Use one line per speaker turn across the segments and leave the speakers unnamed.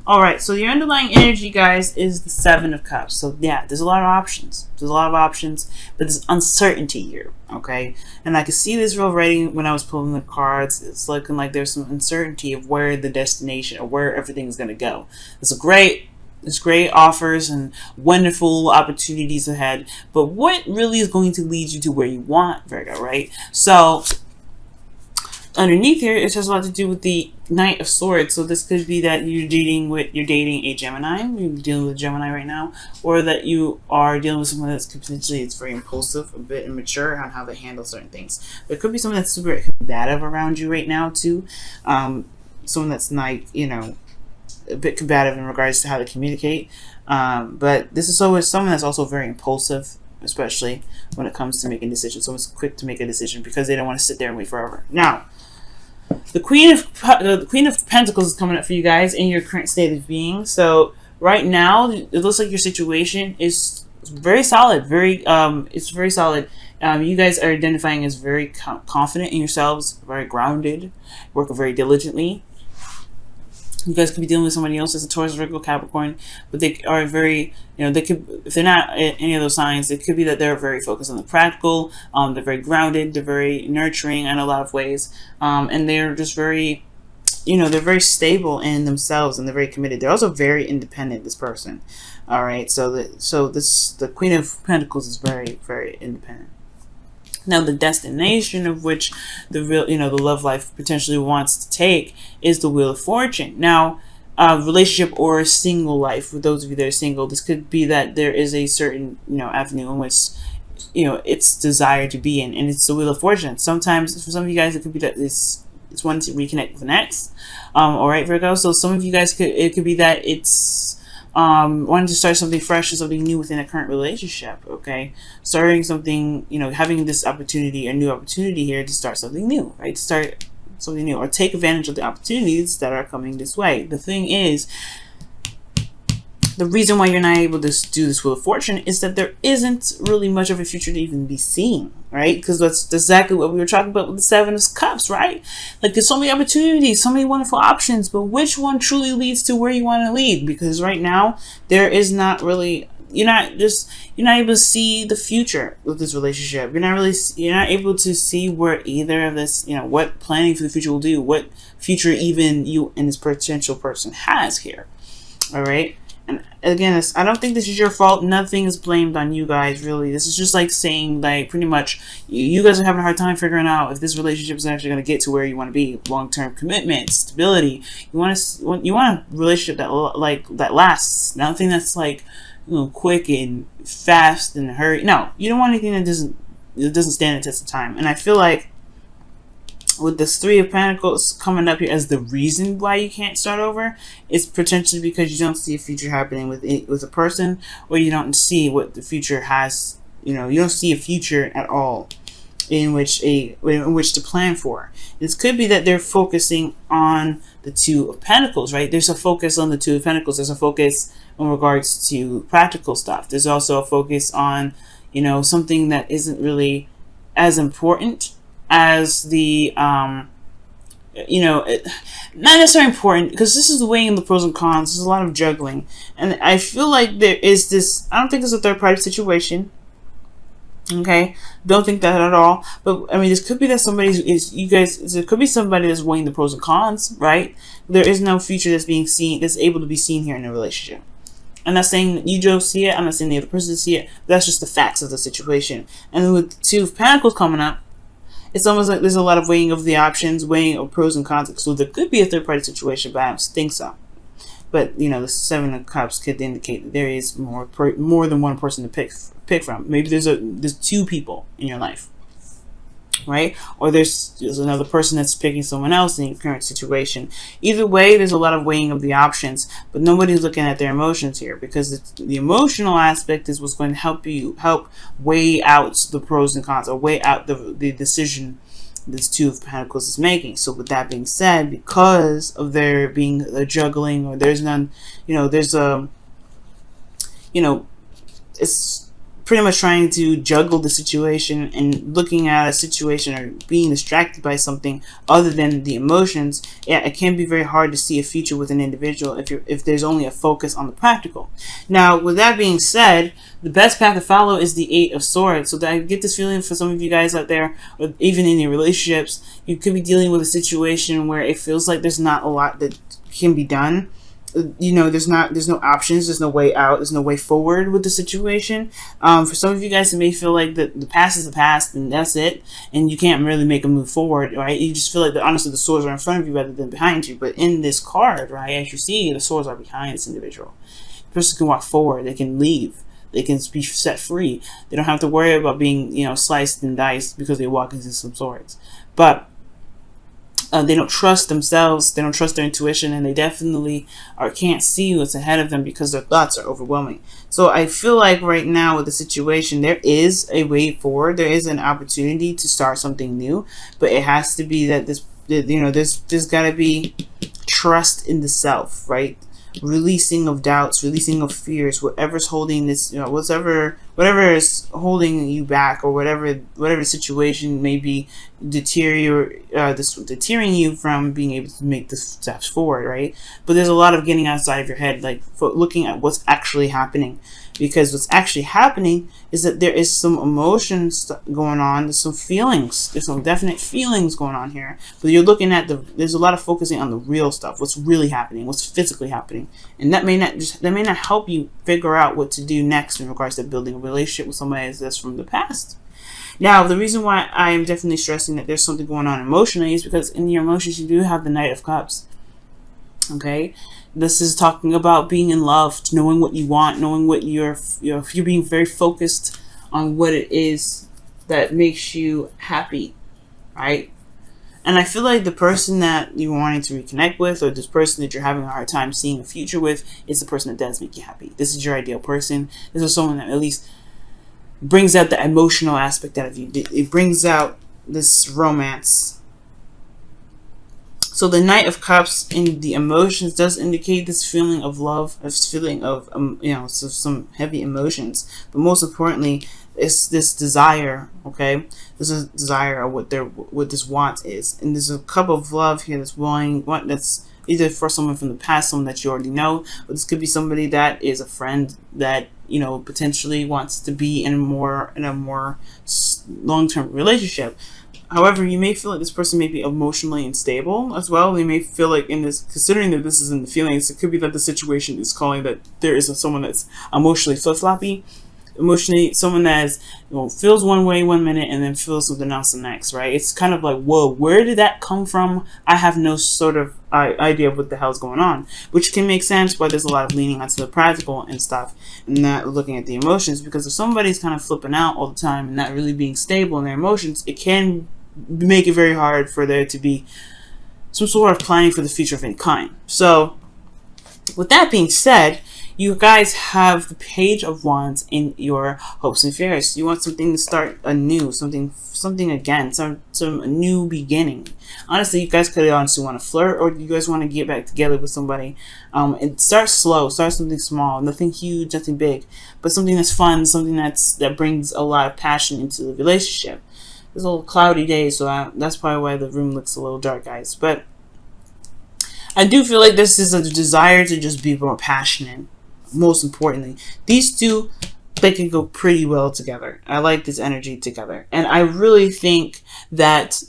All right, so your underlying energy, guys, is the Seven of Cups. So yeah, there's a lot of options. There's a lot of options, but there's uncertainty here, okay? And I could see this already when I was pulling the cards. It's looking like there's some uncertainty of where the destination or where everything's going to go. There's great offers and wonderful opportunities ahead, but what really is going to lead you to where you want, Virgo, right? So underneath here, it has a lot to do with the Knight of Swords. So this could be that you're dating a Gemini. You're dealing with a Gemini right now, or that you are dealing with someone that's potentially it's very impulsive, a bit immature on how they handle certain things. But it could be someone that's super combative around you right now too. Someone that's not, you know, a bit combative in regards to how to communicate. But this is always someone that's also very impulsive, especially when it comes to making decisions. Someone's quick to make a decision because they don't want to sit there and wait forever. Now, the Queen of Pentacles is coming up for you guys in your current state of being. So right now, it looks like your situation is very solid. It's very solid. You guys are identifying as very confident in yourselves, very grounded, work very diligently. You guys could be dealing with somebody else as a Taurus, Virgo, Capricorn, but they are very, you know, they could, if they're not any of those signs, it could be that they're very focused on the practical, they're very grounded, they're very nurturing in a lot of ways, and they're just very, you know, they're very stable in themselves and they're very committed. They're also very independent, this person. All right, so the Queen of Pentacles is very, very independent. Now, the destination of which the real, you know, the love life potentially wants to take is the Wheel of Fortune. Now, relationship or single life, for those of you that are single, this could be that there is a certain, you know, avenue in which, you know, it's desired to be in, and it's the Wheel of Fortune. Sometimes, for some of you guys, it could be that it's one to reconnect with an ex. All right, Virgo. So some of you guys it could be that it's wanting to start something fresh and something new within a current relationship, okay? Starting something, you know, having this opportunity, a new opportunity here to start something new, right? To start something new or take advantage of the opportunities that are coming this way. The thing is, the reason why you're not able to do this Wheel of Fortune is that there isn't really much of a future to even be seen, right? Because that's exactly what we were talking about with the Seven of Cups, right? Like, there's so many opportunities, so many wonderful options, but which one truly leads to where you want to lead? Because right now, there is not really, you're not able to see the future with this relationship. You're not able to see where either of this, you know, what planning for the future will do, what future even you and this potential person has here, all right? And again, I don't think this is your fault. Nothing is blamed on you guys, really. This is just like saying, like, pretty much, you guys are having a hard time figuring out if this relationship is actually going to get to where you want to be. Long-term commitment, stability. You want a relationship that lasts. Nothing that's like, you know, quick and fast and hurry. No, you don't want anything that doesn't stand the test of time. And I feel like with this Three of Pentacles coming up here as the reason why you can't start over, it's potentially because you don't see a future happening with a person, or you don't see what the future has. You know, you don't see a future at all in which to plan for. This could be that they're focusing on the Two of Pentacles, right? There's a focus on the Two of Pentacles. There's a focus in regards to practical stuff. There's also a focus on, you know, something that isn't really as important as the you know, not necessarily important, because this is weighing the pros and cons. There's a lot of juggling, and I feel like there is this, I don't think it's a third party situation, okay? Don't think that at all. But I mean, this could be that there could be somebody that's weighing the pros and cons, right? There is no future that's being seen, that's able to be seen here in a relationship. I'm not saying that you don't see it, I'm not saying the other person see it, but that's just the facts of the situation. And with the Two of Pentacles coming up, it's almost like there's a lot of weighing of the options, weighing of pros and cons. So there could be a third-party situation, but I don't think so. But, you know, the Seven of Cups could indicate that there is more than one person to pick from. Maybe there's two people in your life, right? Or there's another person that's picking someone else in your current situation. Either way, there's a lot of weighing of the options, but nobody's looking at their emotions here, because the emotional aspect is what's going to help weigh out the pros and cons, or weigh out the decision this Two of Pentacles is making. So with that being said, because of there being a juggling, or there's none, you know, there's a, you know, it's pretty much trying to juggle the situation and looking at a situation or being distracted by something other than the emotions, yeah, it can be very hard to see a future with an individual if there's only a focus on the practical. Now, with that being said, the best path to follow is the Eight of Swords. So that I get this feeling for some of you guys out there, or even in your relationships, you could be dealing with a situation where it feels like there's not a lot that can be done. You know, there's no options, there's no way out, there's no way forward with the situation. For some of you guys, it may feel like the past is the past and that's it, and you can't really make a move forward, right? You just feel like honestly the swords are in front of you rather than behind you. But in this card, right, as you see, the swords are behind this individual. The person can walk forward, they can leave, they can be set free. They don't have to worry about being, you know, sliced and diced because they walk into some swords. But they don't trust themselves, they don't trust their intuition, and they definitely can't see what's ahead of them because their thoughts are overwhelming. So I feel like right now with the situation, there is a way forward, there is an opportunity to start something new, but it has to be that there's got to be trust in the self, right? Releasing of doubts, releasing of fears, whatever's holding this, you know, whatever is holding you back, or whatever the situation may be deterring you from being able to make the steps forward, right? But there's a lot of getting outside of your head, like looking at what's actually happening, because what's actually happening is that there is some emotions going on, there's some feelings, there's some definite feelings going on here, but you're looking at there's a lot of focusing on the real stuff, what's really happening, what's physically happening, and that may not help you figure out what to do next in regards to building a relationship with somebody that's from the past. Now, the reason why I am definitely stressing that there's something going on emotionally is because in your emotions you do have the Knight of Cups. Okay, this is talking about being in love, knowing what you want, knowing what you're being very focused on what it is that makes you happy, right? And I feel like the person that you're wanting to reconnect with, or this person that you're having a hard time seeing a future with, is the person that does make you happy. This is your ideal person. This is someone that at least brings out the emotional aspect out of you. It brings out this romance. So the Knight of Cups in the emotions does indicate this feeling of love, this feeling of some heavy emotions. But most importantly, it's this desire. Okay, this is desire of what this want is, and there's a cup of love here that's that's either for someone from the past, someone that you already know, but this could be somebody that is a friend that, you know, potentially wants to be in a more long-term relationship. However, you may feel like this person may be emotionally unstable as well. They may feel like in this, considering that this is in the feelings, it could be that the situation is calling that there is someone that's emotionally flip-floppy. Emotionally, someone that is, you know, feels one way one minute and then feels something else the next, right? It's kind of like, whoa, where did that come from? I have no sort of idea of what the hell's going on, which can make sense, but there's a lot of leaning onto the practical and stuff and not looking at the emotions, because if somebody's kind of flipping out all the time and not really being stable in their emotions, it can make it very hard for there to be some sort of planning for the future of any kind. So with that being said, you guys have the Page of Wands in your hopes and fears. You want something to start anew, something again, some new beginning. Honestly, you guys could honestly want to flirt, or you guys want to get back together with somebody. And start slow, start something small, nothing huge, nothing big, but something that's fun, something that brings a lot of passion into the relationship. It's a little cloudy day, so that's probably why the room looks a little dark, guys. But I do feel like this is a desire to just be more passionate. Most importantly, these two, they can go pretty well together. I like this energy together, and I really think that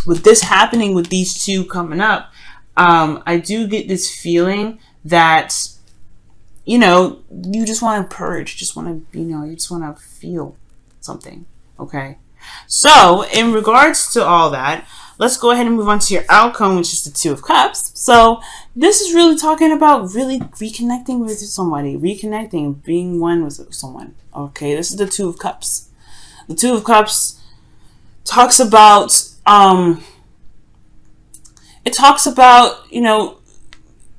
with this happening, with these two coming up, I do get this feeling that, you know, you just want to purge, just want to, you know, you just want to feel something. Okay, so in regards to all that, let's go ahead and move on to your outcome, which is the Two of Cups. So this is really talking about really reconnecting with somebody, reconnecting, being one with someone. Okay, this is the Two of Cups. The Two of Cups talks about, you know,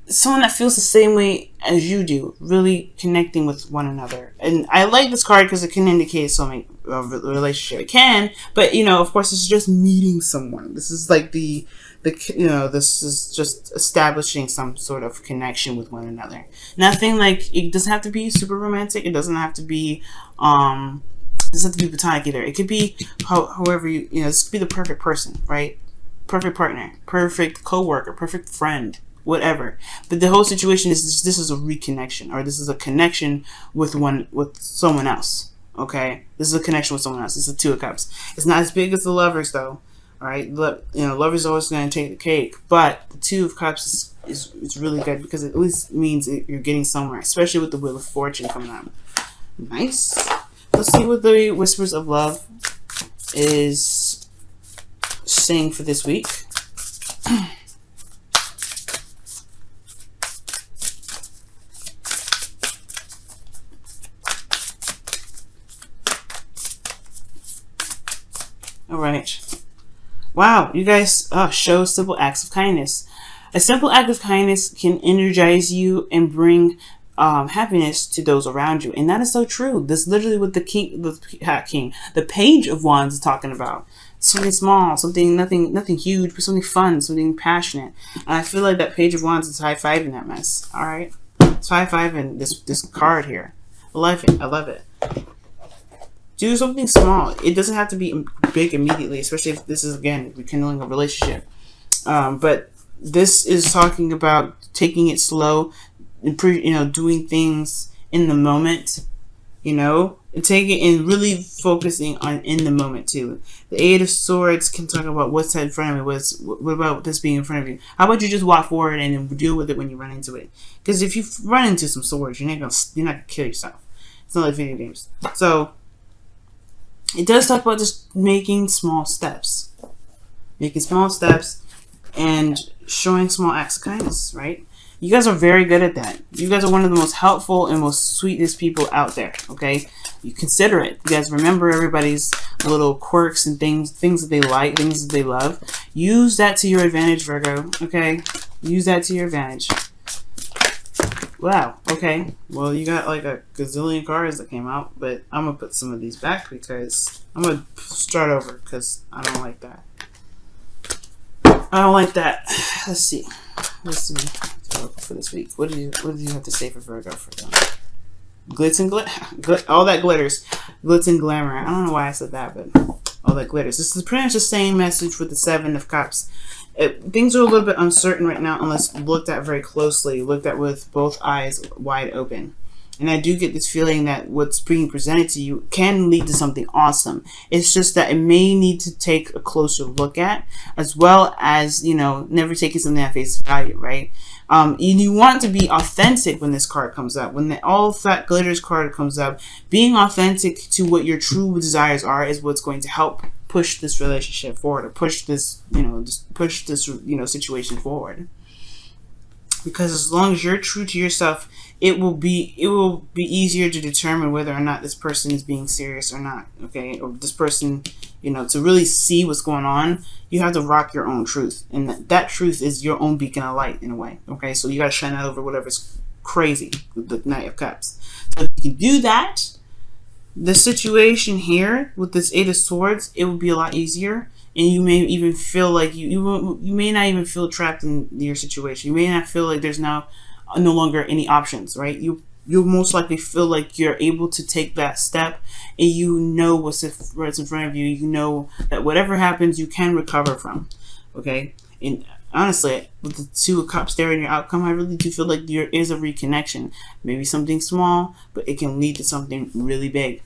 someone that feels the same way as you do, really connecting with one another. And I like this card because it can indicate something of a relationship. It can, but, you know, of course, it's just meeting someone. This is like the this is just establishing some sort of connection with one another. Nothing like, it doesn't have to be super romantic. It doesn't have to be platonic either. It could be however this could be the perfect person, right? Perfect partner, perfect coworker, perfect friend, whatever. But the whole situation is this is a reconnection, or this is a connection with someone else. Okay, this is a connection with someone else. This is the Two of Cups. It's not as big as the Lovers though. All right, Lovers always going to take the cake, but the Two of Cups is really good because it at least means you're getting somewhere, especially with the Wheel of Fortune coming up. Nice. Let's see what the Whispers of Love is saying for this week. All right. Wow, you guys show simple acts of kindness. A simple act of kindness can energize you and bring happiness to those around you, and that is so true. This is literally what the Page of Wands is talking about. Something small, something nothing huge, but something fun, something passionate. And I feel like that Page of Wands is high-fiving that mess. All right, it's high-fiving this card here. I love it. I love it. Do something small. It doesn't have to be big immediately, especially if this is, again, rekindling a relationship. But this is talking about taking it slow, doing things in the moment, and taking and really focusing on in the moment too. The Eight of Swords can talk about what's in front of me. What about this being in front of you? How about you just walk forward and then deal with it when you run into it? Because if you run into some swords, you're not gonna kill yourself. It's not like video games. So it does talk about just making small steps. And showing small acts of kindness, right? You guys are very good at that. You guys are one of the most helpful and most sweetest people out there, okay? You consider it. You guys remember everybody's little quirks and things that they like, things that they love. Use that to your advantage, Virgo, okay? Use that to your advantage. Wow, okay. Well, you got like a gazillion cards that came out, but I'm going to put some of these back because I'm going to start over because I don't like that. I don't like that. Let's see. For this week. What do you have to say for Virgo for them? Glitz and all that glitters. Glitz and glamour. I don't know why I said that, but all that glitters. This is pretty much the same message with the Seven of Cups. Things are a little bit uncertain right now unless looked at very closely, looked at with both eyes wide open. And I do get this feeling that what's being presented to you can lead to something awesome. It's just that it may need to take a closer look at, as well as, never taking something at face value, right? You want to be authentic when this card comes up. When the All That Glitters card comes up, being authentic to what your true desires are is what's going to help push this relationship forward, or push this, situation forward. Because as long as you're true to yourself, it will be easier to determine whether or not this person is being serious or not, okay? Or this person, to really see what's going on, you have to rock your own truth. And that truth is your own beacon of light in a way, okay? So you got to shine that over whatever's crazy with the Knight of Cups. So if you can do that, the situation here with this Eight of Swords, it will be a lot easier. And you may even feel like you may not even feel trapped in your situation. You may not feel like there's no longer any options, right? You'll most likely feel like you're able to take that step, and what's in front of you. You know that whatever happens, you can recover from, okay? And honestly, with the Two of Cups there in your outcome, I really do feel like there is a reconnection. Maybe something small, but it can lead to something really big.